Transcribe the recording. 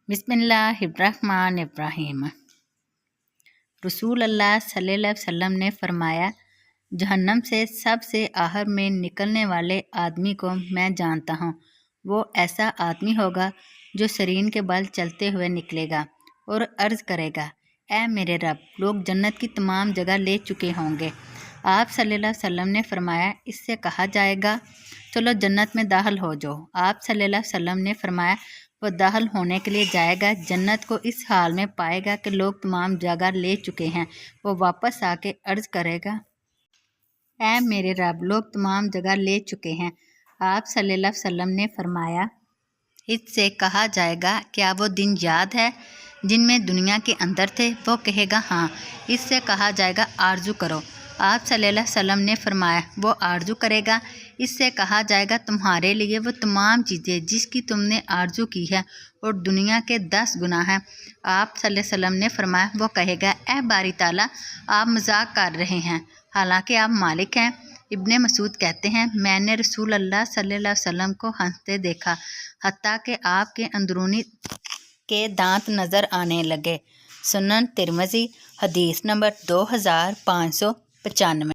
बिस्मिल्लाहिर्रहमानिर्रहीम। रसूल अल्लाह सल्लल्लाहु अलैहि वसल्लम ने फरमाया, जहन्नम से सबसे आखिर में निकलने वाले आदमी को मैं जानता हूँ। वो ऐसा आदमी होगा जो शरीन के बल चलते हुए निकलेगा और अर्ज़ करेगा, ऐ मेरे रब, लोग जन्नत की तमाम जगह ले चुके होंगे। आप सल्लल्लाहु अलैहि वसल्लम ने फरमाया, इससे कहा जाएगा, चलो जन्नत में दाखिल हो जाओ। आप सल्लल्लाहु अलैहि वसल्लम ने फरमाया, वो दाखिल होने के लिए जाएगा, जन्नत को इस हाल में पाएगा कि लोग तमाम जगह ले चुके हैं। वो वापस आके अर्ज़ करेगा, ऐ मेरे रब, लोग तमाम जगह ले चुके हैं। आप सल्लल्लाहु अलैहि वसल्लम ने फरमाया, इससे कहा जाएगा, क्या वो दिन याद है जिनमें दुनिया के अंदर थे? वो कहेगा, हाँ। इससे कहा जाएगा, आरजू करो। आप सल्लल्लाहु अलैहि वसल्लम ने फरमाया, वो आरजू करेगा। इससे कहा जाएगा, तुम्हारे लिए वो तमाम चीज़ें जिसकी तुमने आरजू की है और दुनिया के 10 गुना हैं। आप सल्लल्लाहु अलैहि वसल्लम ने फरमाया, वो कहेगा, ऐ बारी ताला, आप मजाक कर रहे हैं, हालांकि आप मालिक हैं। इब्ने मसूद कहते हैं, मैंने रसूल अल्लाह सल्लल्लाहु अलैहि वसल्लम को हंसते देखा, हत्ता कि आपके अंदरूनी के दांत नज़र आने लगे। सुनन तिरमिज़ी, हदीस नंबर 2595।